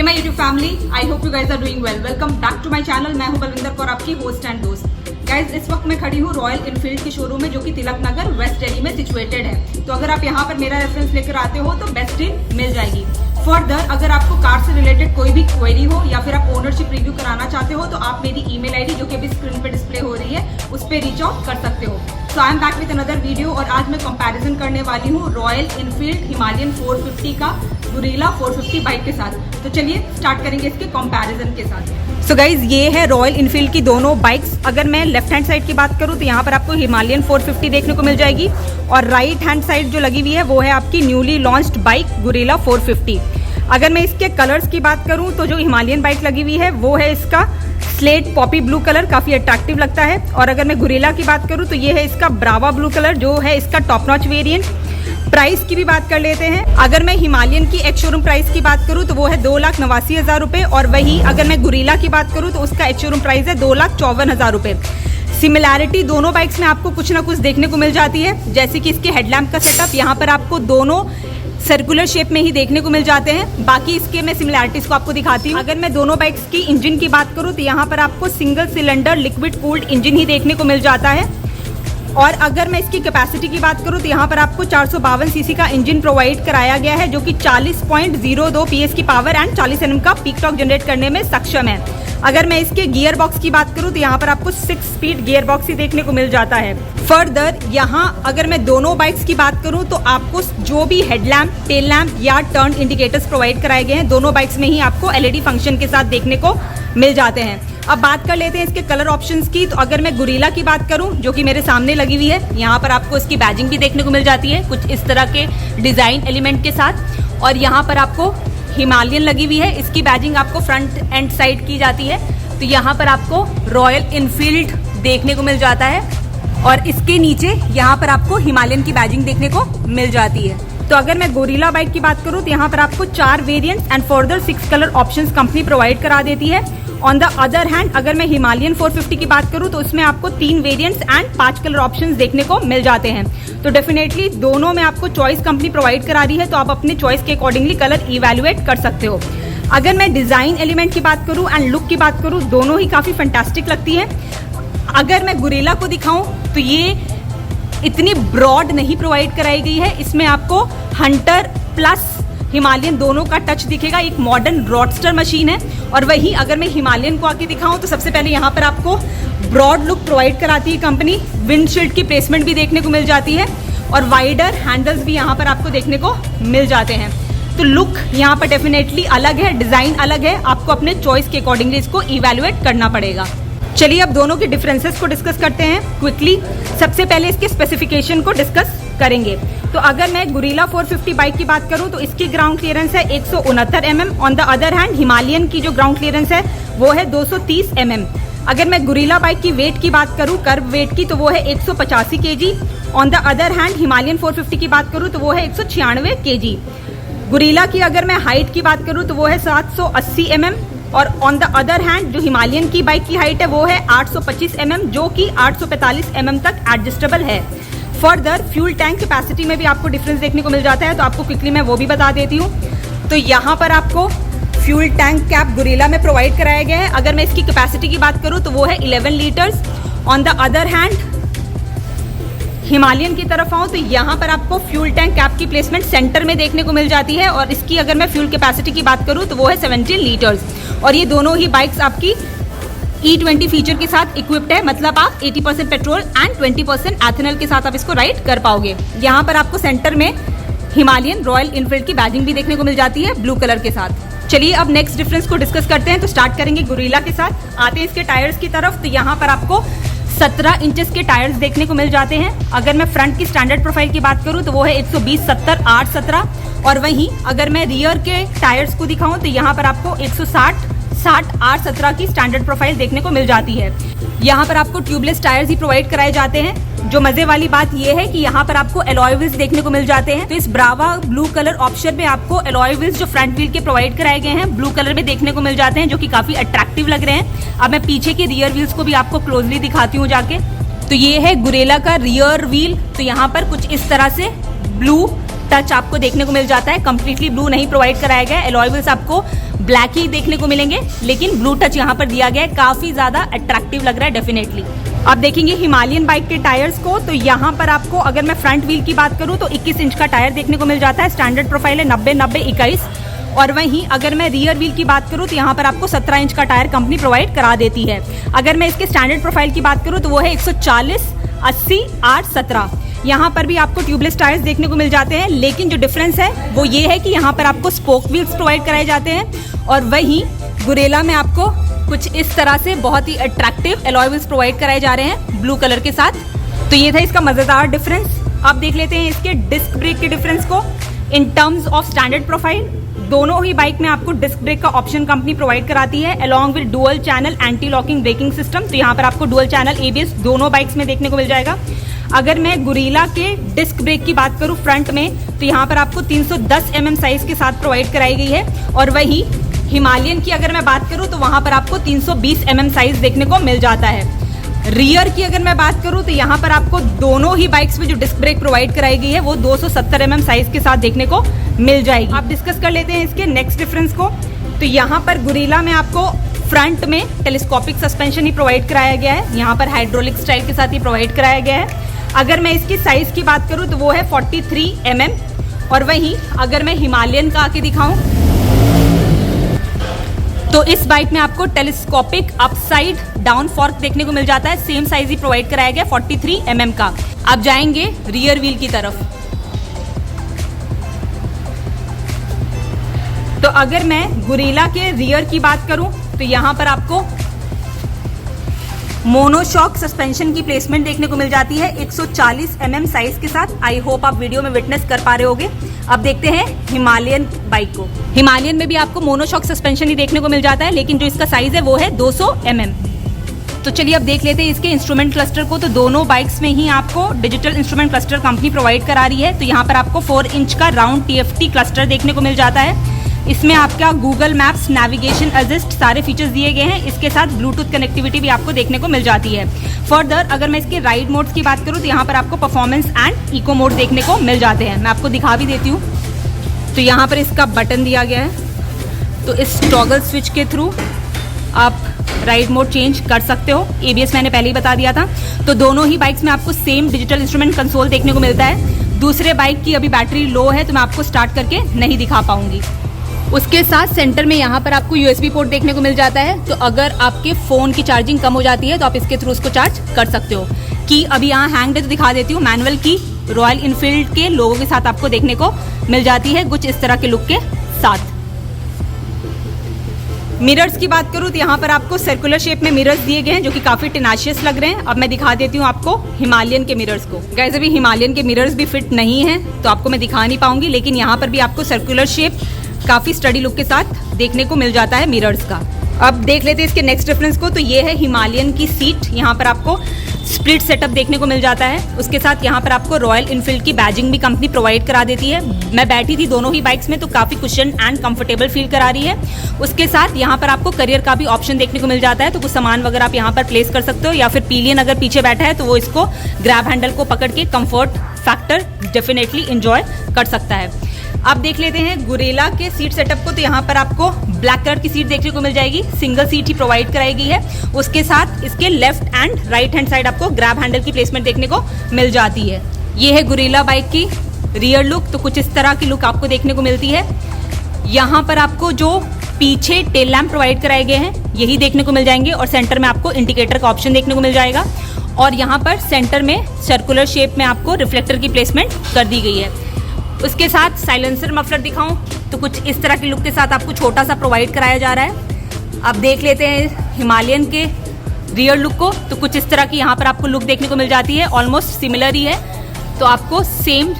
Hey my YouTube family, I hope you guys are doing well. Welcome back to my channel. मैं हूं बलविंदर कौर, आपकी host and दोस्त। Guys इस वक्त मैं खड़ी हूं रॉयल इनफील्ड के शोरूम में, जो कि तिलक नगर वेस्ट दिल्ली में सिचुएटेड है। तो अगर आप यहां पर मेरा रेफरेंस लेकर आते हो तो बेस्ट डील मिल जाएगी। फर्दर अगर आपको कार से रिलेटेड कोई भी क्वेरी हो या फिर आप ओनरशिप रिव्यू कराना चाहते हो तो आप मेरी ईमेल आईडी, जो कि अभी स्क्रीन पे डिस्प्ले हो रही है, उस पर रीच आउट कर सकते हो। So I am back with another video और आज मैं कंपैरिजन करने वाली हूँ रॉयल इनफील्ड हिमालयन 450 का गुरीला 450 बाइक के साथ। तो चलिए स्टार्ट करेंगे इसके कंपैरिजन के साथ। सो गाइज ये है रॉयल इनफील्ड की दोनों बाइक्स। अगर मैं लेफ्ट हैंड साइड की बात करूँ तो यहाँ पर आपको हिमालयन 450 देखने को मिल जाएगी और राइट हैंड साइड जो लगी हुई है वो है आपकी न्यूली लॉन्च्ड बाइक गुरीला 450। अगर मैं इसके कलर्स की बात करूं तो जो हिमालयन बाइक लगी हुई है वो है इसका स्लेट पॉपी ब्लू कलर, काफी अट्रैक्टिव लगता है। और अगर मैं गुरीला की बात करूं तो ये है इसका ब्रावा ब्लू कलर, जो है इसका टॉप नॉच वेरिएंट। प्राइस की भी बात कर लेते हैं। अगर मैं हिमालयन की एक्स शोरूम प्राइस की बात करूं तो वो है 2,89,000 रुपये और वही अगर मैं गुरीला की बात करूं तो उसका एक्स शोरूम प्राइस है 2,54,000 रुपये। सिमिलैरिटी दोनों बाइक्स में आपको कुछ ना कुछ देखने को मिल जाती है, जैसे कि इसके हेडलैम्प का सेटअप यहाँ पर आपको दोनों सर्कुलर शेप में ही देखने को मिल जाते हैं। बाकी इसके मैं सिमिलैरिटीज को आपको दिखाती हूँ। अगर मैं दोनों बाइक्स की इंजन की बात करूँ तो यहाँ पर आपको single cylinder liquid cooled engine ही देखने को मिल जाता है। और अगर मैं इसकी कैपेसिटी की बात करूँ तो यहाँ पर आपको 452 सीसी का इंजन प्रोवाइड कराया गया है, जो कि 40.02 PS की पावर एंड 40 Nm का पीक टॉर्क जनरेट करने में सक्षम है। अगर मैं इसके गियर बॉक्स की बात करूँ तो यहाँ पर आपको 6 स्पीड गियर बॉक्स ही देखने को मिल जाता है। फर्दर यहाँ अगर मैं दोनों बाइक्स की बात करूँ तो आपको जो भी हेडलैम्प, टेल लैम्प या टर्न इंडिकेटर्स प्रोवाइड कराए गए हैं दोनों बाइक्स में ही आपको LED फंक्शन के साथ देखने को मिल जाते हैं। अब बात कर लेते हैं इसके कलर ऑप्शंस की। तो अगर मैं गुरीला की बात करूं, जो कि मेरे सामने लगी हुई है, यहाँ पर आपको इसकी बैजिंग भी देखने को मिल जाती है कुछ इस तरह के डिजाइन एलिमेंट के साथ। और यहाँ पर आपको हिमालयन लगी हुई है, इसकी बैजिंग आपको फ्रंट एंड साइड की जाती है। तो यहाँ पर आपको रॉयल इनफील्ड देखने को मिल जाता है और इसके नीचे यहाँ पर आपको हिमालयन की बैजिंग देखने को मिल जाती है। तो अगर मैं गोरिल्ला बाइक की बात करूँ तो यहाँ पर आपको 4 variants and further 6 colour options company provide करा देती है। ऑन द अदर हैंड अगर मैं हिमालयन 450 की बात करूँ तो उसमें आपको 3 वेरिएंट्स एंड 5 कलर ऑप्शंस देखने को मिल जाते हैं। तो डेफिनेटली दोनों में आपको चॉइस कंपनी प्रोवाइड करा रही है, तो आप अपने चॉइस के अकॉर्डिंगली कलर इवैल्यूएट कर सकते हो। अगर मैं डिजाइन एलिमेंट की बात करूँ एंड लुक की बात करूँ, दोनों ही काफी फैंटास्टिक लगती है। अगर मैं गुरीला को दिखाऊं तो ये इतनी ब्रॉड नहीं प्रोवाइड कराई गई है, इसमें आपको हंटर प्लस हिमालयन दोनों का टच दिखेगा। एक मॉडर्न रॉडस्टर मशीन है। और वही अगर मैं हिमालयन को आके दिखाऊं तो सबसे पहले यहाँ पर आपको ब्रॉड लुक प्रोवाइड कराती है कंपनी, विंडशील्ड की प्लेसमेंट भी देखने को मिल जाती है और वाइडर हैंडल्स भी यहाँ पर आपको देखने को मिल जाते हैं। तो लुक यहाँ पर डेफिनेटली अलग है, डिजाइन अलग है, आपको अपने चॉइस के अकॉर्डिंगली इसको इवैल्यूएट करना पड़ेगा। चलिए अब दोनों के डिफरेंसेस को डिस्कस करते हैं क्विकली। सबसे पहले इसके स्पेसिफिकेशन को डिस्कस करेंगे। तो अगर मैं गुरीला 450 बाइक की बात करूं तो इसकी ग्राउंड क्लियरेंस है 169 mm। On the other hand Himalayan की जो ग्राउंड क्लियरेंस है वो है 230 mm। अगर मैं गुरीला बाइक की वेट की बात करूं, कर्व वेट की, तो वो है 185 kg। On the other hand Himalayan 450 की बात करूं तो वो है 196 kg। गुरीला की अगर मैं हाइट की बात करूं तो वो है 780 mm और ऑन द अदर हैंड जो हिमालयन की बाइक की हाइट है वो है 825 mm, जो कि 845 mm तक एडजस्टेबल है। फर्दर फ्यूल टैंक कैपेसिटी में भी आपको डिफरेंस देखने को मिल जाता है, तो आपको क्विकली मैं वो भी बता देती हूँ। तो यहाँ पर आपको फ्यूल टैंक कैप गुरीला में प्रोवाइड कराया गया है। अगर मैं इसकी कैपेसिटी की बात करूँ तो वो है 11 litres. On the other hand Himalayan की तरफ आऊँ तो यहाँ पर आपको फ्यूल टैंक कैप की प्लेसमेंट सेंटर में देखने को मिल जाती है और इसकी अगर मैं फ्यूल कैपेसिटी की बात करूँ तो वो है 17 लीटर्स। और ये दोनों ही बाइक्स आपकी E20 फीचर के साथ इक्विप्ड है, मतलब आप 80% पेट्रोल एंड 20% एथेनॉल के साथ आप इसको राइड कर पाओगे। यहाँ पर आपको सेंटर में हिमालयन रॉयल इनफील्ड की बैजिंग भी देखने को मिल जाती है ब्लू कलर के साथ। चलिए अब नेक्स्ट डिफरेंस को डिस्कस करते हैं। तो स्टार्ट करेंगे गुरीला के साथ। आते हैं इसके टायर्स की तरफ। तो यहाँ पर आपको 17 इंचेस के टायर्स देखने को मिल जाते हैं। अगर मैं फ्रंट की स्टैंडर्ड प्रोफाइल की बात करूं तो वो है 120/70/8/17 और वहीं अगर मैं रियर के टायर्स को दिखाऊं तो यहाँ पर आपको 160/60/8/17 की स्टैंडर्ड प्रोफाइल देखने को मिल जाती है। यहाँ पर आपको ट्यूबलेस टायर्स ही प्रोवाइड कराए जाते हैं। जो मजे वाली बात यह है कि यहाँ पर आपको एलॉय व्हील्स देखने को मिल जाते हैं। तो इस ब्रावा ब्लू कलर ऑप्शन में आपको एलॉय व्हील्स जो फ्रंट व्हील के प्रोवाइड कराए गए हैं ब्लू कलर में देखने को मिल जाते हैं, जो कि काफी अट्रैक्टिव लग रहे हैं। अब मैं पीछे के रियर व्हील्स को भी आपको क्लोजली दिखाती हूँ जाके। तो ये है गुरीला का रियर व्हील। तो यहाँ पर कुछ इस तरह से ब्लू टच आपको देखने को मिल जाता है। कंप्लीटली ब्लू नहीं प्रोवाइड कराया गया है, एलॉय व्हील्स आपको ब्लैक ही देखने को मिलेंगे, लेकिन ब्लू टच यहाँ पर दिया गया है। काफी ज्यादा अट्रैक्टिव लग रहा है डेफिनेटली। आप देखेंगे हिमालयन बाइक के टायर्स को, तो यहाँ पर आपको अगर मैं फ्रंट व्हील की बात करूँ तो 21 इंच का टायर देखने को मिल जाता है। स्टैंडर्ड प्रोफाइल है 90-90-21। और वहीं अगर मैं रियर व्हील की बात करूँ तो यहाँ पर आपको 17 इंच का टायर कंपनी प्रोवाइड करा देती है। अगर मैं इसके स्टैंडर्ड प्रोफाइल की बात करूँ तो वो है 140-80-8-17। यहाँ पर भी आपको ट्यूबलेस टायर्स देखने को मिल जाते हैं, लेकिन जो डिफरेंस है वो ये है कि यहाँ पर आपको स्पोक व्हील्स प्रोवाइड कराए जाते हैं। और वहीं गुरेला में आपको कुछ इस तरह से बहुत ही अट्रैक्टिव एलॉय व्हील्स प्रोवाइड कराए जा रहे हैं ब्लू कलर के साथ। तो ये था इसका मजेदार डिफरेंस। अब देख लेते हैं इसके डिस्क ब्रेक के डिफरेंस को। In terms of standard profile, दोनों ही बाइक में आपको डिस्क ब्रेक का ऑप्शन कंपनी प्रोवाइड कराती है, along with dual channel anti locking braking system. तो यहाँ पर आपको डुअल चैनल ABS दोनों बाइक्स में देखने को मिल जाएगा। अगर मैं गुरीला के डिस्क ब्रेक की बात करूँ फ्रंट में, तो यहाँ पर आपको 310 mm साइज के साथ प्रोवाइड कराई गई है। और वही हिमालयन की अगर मैं बात करूँ तो वहाँ पर आपको 320 mm साइज देखने को मिल जाता है। रियर की अगर मैं बात करूँ तो यहाँ पर आपको दोनों ही बाइक्स में जो डिस्क ब्रेक प्रोवाइड कराई गई है वो 270 mm साइज के साथ देखने को मिल जाएगी। आप डिस्कस कर लेते हैं इसके नेक्स्ट डिफरेंस को। तो यहाँ पर गुरीला में आपको फ्रंट में टेलीस्कोपिक सस्पेंशन ही प्रोवाइड कराया गया है, यहाँ पर हाइड्रोलिक स्टाइल के साथ ही प्रोवाइड कराया गया है। अगर मैं इसकी साइज की बात करूँ तो वो है 43 mm। और वहीं अगर मैं हिमालयन का आके दिखाऊं तो इस बाइक में आपको टेलीस्कोपिक अपसाइड डाउन फॉर्क देखने को मिल जाता है। सेम साइज ही प्रोवाइड कराया गया 43 mm का। अब जाएंगे रियर व्हील की तरफ। तो अगर मैं गुरीला के रियर की बात करूं तो यहाँ पर आपको मोनोशॉक सस्पेंशन की प्लेसमेंट देखने को मिल जाती है 140 mm साइज के साथ। आई होप आप वीडियो में विटनेस कर पा रहे होगे। अब देखते हैं हिमालयन बाइक को। हिमालयन में भी आपको मोनोशॉक सस्पेंशन ही देखने को मिल जाता है, लेकिन जो इसका साइज है वो है 200 mm। तो चलिए अब देख लेते हैं इसके इंस्ट्रूमेंट क्लस्टर को। तो दोनों बाइक्स में ही आपको digital instrument cluster company provide करा रही है। तो यहाँ पर आपको 4 इंच का राउंड TFT क्लस्टर देखने को मिल जाता है। इसमें आपका गूगल मैप्स, नेविगेशन असिस्ट सारे फीचर्स दिए गए हैं। इसके साथ ब्लूटूथ कनेक्टिविटी भी आपको देखने को मिल जाती है। फर्दर अगर मैं इसके राइड मोड्स की बात करूँ तो यहाँ पर आपको परफॉर्मेंस एंड इको मोड देखने को मिल जाते हैं। मैं आपको दिखा भी देती हूँ। तो यहाँ पर इसका बटन दिया गया है, तो इस टॉगल स्विच के थ्रू आप राइड मोड चेंज कर सकते हो। ABS मैंने पहले ही बता दिया था। तो दोनों ही बाइक्स में आपको सेम डिजिटल इंस्ट्रूमेंट कंसोल देखने को मिलता है। दूसरे बाइक की अभी बैटरी लो है तो मैं आपको स्टार्ट करके नहीं दिखा पाऊंगी। उसके साथ सेंटर में यहाँ पर आपको USB पोर्ट देखने को मिल जाता है। तो अगर आपके फ़ोन की चार्जिंग कम हो जाती है तो आप इसके थ्रू उसको चार्ज कर सकते हो। की अभी यहाँ हैंग है तो दिखा देती हूँ। मैनुअल की रॉयल इनफील्ड के लोगों के साथ आपको देखने को मिल जाती है, कुछ इस तरह के लुक के साथ। मिरर्स की बात करूँ तो यहाँ पर आपको सर्कुलर शेप में मिरर्स दिए गए हैं जो कि काफ़ी टेनाशियस लग रहे हैं। अब मैं दिखा देती हूँ आपको हिमालयन के मिरर्स को। गाइस अभी हिमालयन के मिरर्स भी फिट नहीं है तो आपको मैं दिखा नहीं पाऊंगी, लेकिन यहाँ पर भी आपको सर्कुलर शेप काफ़ी स्टडी लुक के साथ देखने को मिल जाता है मिरर्स का। अब देख लेते हैं इसके नेक्स्ट डिफरेंस को। तो ये है हिमालयन की सीट। यहाँ पर आपको स्प्लिट सेटअप देखने को मिल जाता है। उसके साथ यहाँ पर आपको रॉयल इनफील्ड की बैजिंग भी कंपनी प्रोवाइड करा देती है। मैं बैठी थी दोनों ही बाइक्स में तो काफ़ी कुशन एंड कंफर्टेबल फील करा रही है। उसके साथ यहाँ पर आपको करियर का भी ऑप्शन देखने को मिल जाता है, तो कुछ सामान वगैरह आप यहाँ पर प्लेस कर सकते हो, या फिर पिलियन अगर पीछे बैठा है तो वो इसको ग्रैब हैंडल को पकड़ के कंफर्ट फैक्टर डेफिनेटली इंजॉय कर सकता है। अब देख लेते हैं गुरेला के सीट सेटअप को। तो यहाँ पर आपको ब्लैक कलर की सीट देखने को मिल जाएगी, सिंगल सीट ही प्रोवाइड कराई गई है। उसके साथ इसके left and right hand side आपको ग्रैब हैंडल की प्लेसमेंट देखने को मिल जाती है। ये है गुरेला बाइक की रियर लुक। तो कुछ इस तरह की लुक आपको देखने को मिलती है। यहाँ पर आपको जो पीछे टेल लैम्प प्रोवाइड कराए गए हैं यही देखने को मिल जाएंगे, और सेंटर में आपको इंडिकेटर का ऑप्शन देखने को मिल जाएगा। और यहाँ पर सेंटर में सर्कुलर शेप में आपको रिफ्लेक्टर की प्लेसमेंट कर दी गई है। उसके साथ साइलेंसर मफलर दिखाऊं तो कुछ इस तरह के लुक के साथ आपको छोटा सा प्रोवाइड कराया जा रहा है। अब देख लेते हैं हिमालयन के रियर लुक को। तो कुछ इस तरह की यहाँ पर आपको लुक देखने को मिल जाती है, ऑलमोस्ट सिमिलर ही है। तो आपको सेम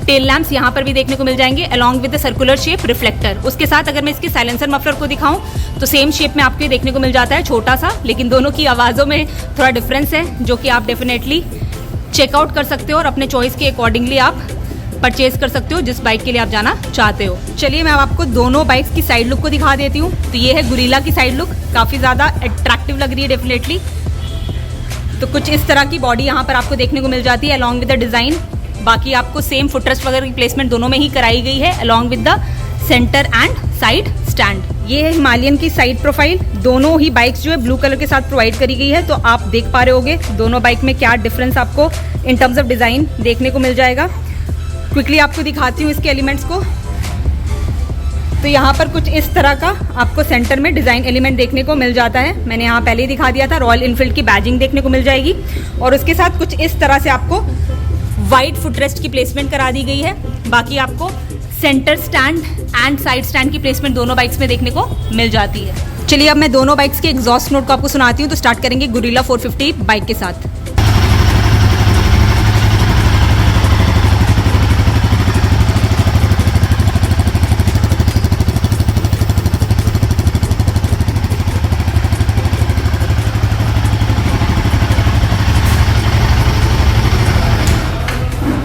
टेल लैम्प्स यहाँ पर भी देखने को मिल जाएंगे along with the circular shape reflector. उसके साथ अगर मैं इसके साइलेंसर मफलर को दिखाऊं तो सेम शेप में आपको देखने को मिल जाता है, छोटा सा, लेकिन दोनों की आवाज़ों में थोड़ा डिफरेंस है जो कि आप डेफिनेटली चेकआउट कर सकते हो और अपने चॉइस के अकॉर्डिंगली आप परचेज कर सकते हो जिस बाइक के लिए आप जाना चाहते हो। चलिए मैं आपको दोनों बाइक्स की साइड लुक को दिखा देती हूँ। तो ये है गुरीला की साइड लुक, काफ़ी ज़्यादा अट्रैक्टिव लग रही है डेफिनेटली। तो कुछ इस तरह की बॉडी यहाँ पर आपको देखने को मिल जाती है अलॉन्ग विद द डिज़ाइन। बाकी आपको सेम फुटरेस्ट वगैरह की प्लेसमेंट दोनों में ही कराई गई है along with the centre and side stand. ये है हिमालयन की साइड प्रोफाइल। दोनों ही बाइक्स जो है ब्लू कलर के साथ प्रोवाइड करी गई है, तो आप देख पा रहे होगे दोनों बाइक में क्या डिफरेंस आपको इन टर्म्स ऑफ डिज़ाइन देखने को मिल जाएगा। क्विकली आपको दिखाती हूँ इसके एलिमेंट्स को। तो यहाँ पर कुछ इस तरह का आपको सेंटर में डिज़ाइन एलिमेंट देखने को मिल जाता है। मैंने यहाँ पहले ही दिखा दिया था, रॉयल इनफील्ड की बैजिंग देखने को मिल जाएगी और उसके साथ कुछ इस तरह से आपको वाइड फुटरेस्ट की प्लेसमेंट करा दी गई है। बाकी आपको centre stand and side stand की प्लेसमेंट दोनों बाइक्स में देखने को मिल जाती है। चलिए अब मैं दोनों बाइक्स के एग्जॉस्ट नोट को आपको सुनाती हूँ। तो स्टार्ट करेंगे गुरिल्ला 450 बाइक के साथ।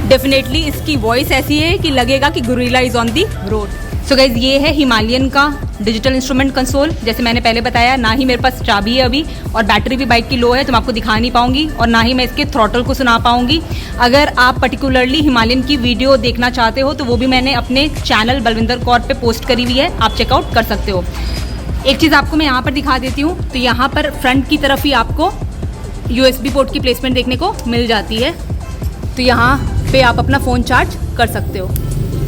डेफिनेटली इसकी वॉइस ऐसी है कि लगेगा कि guerrilla is on the road. So guys ये है हिमालयन का डिजिटल इंस्ट्रूमेंट कंसोल। जैसे मैंने पहले बताया, ना ही मेरे पास चाबी है अभी और बैटरी भी बाइक की लो है, तो मैं आपको दिखा नहीं पाऊंगी और ना ही मैं इसके थ्रॉटल को सुना पाऊंगी। अगर आप पर्टिकुलरली हिमालयन की वीडियो देखना चाहते हो तो वो भी मैंने अपने चैनल बलविंदर कौर पे पोस्ट करी हुई है, आप चेकआउट कर सकते हो। एक चीज़ आपको मैं यहाँ पर दिखा देती हूँ। तो यहाँ पर फ्रंट की तरफ ही आपको USB पोर्ट की प्लेसमेंट देखने को मिल जाती है, तो यहाँ पे आप अपना फ़ोन चार्ज कर सकते हो।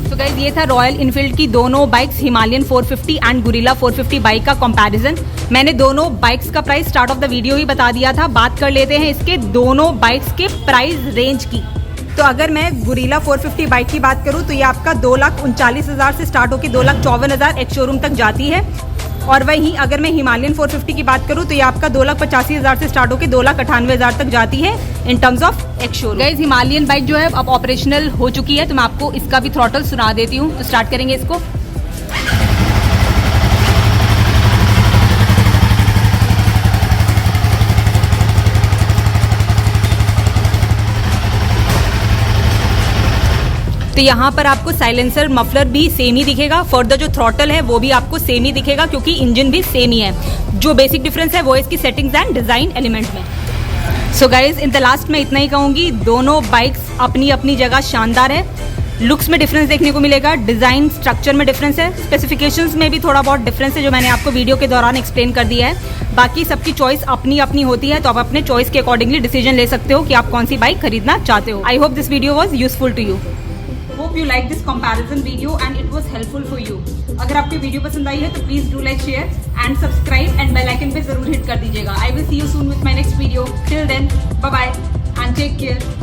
तो गाइज ये था रॉयल इनफील्ड की दोनों bikes Himalayan 450 and Guerrilla 450 bike का कंपैरिजन। मैंने दोनों बाइक्स का price start of the video ही बता दिया था। बात कर लेते हैं इसके दोनों बाइक्स के प्राइस रेंज की। तो अगर मैं गुरिल्ला 450 बाइक की बात करूँ तो ये आपका 2,39,000 से स्टार्ट होकर 2,54,000 एक्स शोरूम तक जाती है। और वहीं अगर मैं हिमालयन 450 की बात करूँ तो ये आपका 2,85,000 से स्टार्ट होकर 2,98,000 तक जाती है in terms of ex showroom. Guys Himalayan bike जो है अब ऑपरेशनल हो चुकी है, तो मैं आपको इसका भी थ्रॉटल सुना देती हूँ। तो स्टार्ट करेंगे इसको। तो यहाँ पर आपको साइलेंसर मफलर भी सेम ही दिखेगा। फर्दर जो थ्रॉटल है वो भी आपको सेम ही दिखेगा क्योंकि इंजन भी सेम ही है। जो बेसिक डिफरेंस है वो इसकी सेटिंग्स एंड डिज़ाइन एलिमेंट में। So guys in the last मैं इतना ही कहूँगी, दोनों बाइक्स अपनी अपनी जगह शानदार है। लुक्स में डिफरेंस देखने को मिलेगा, डिज़ाइन स्ट्रक्चर में डिफरेंस है, स्पेसिफिकेशंस में भी थोड़ा बहुत डिफरेंस है जो मैंने आपको वीडियो के दौरान एक्सप्लेन कर दिया है। बाकी सबकी चॉइस अपनी अपनी होती है, तो आप अपने चॉइस के अकॉर्डिंगली डिसीजन ले सकते हो कि आप कौन सी बाइक खरीदना चाहते हो। I hope this video was useful to you. Hope you like this comparison video and it was helpful for you. अगर आपको वीडियो पसंद आई है तो please do like, share and subscribe and bell icon पे जरूर हिट कर दीजिएगा। I will see you soon with my next video. Till then, bye bye and take care.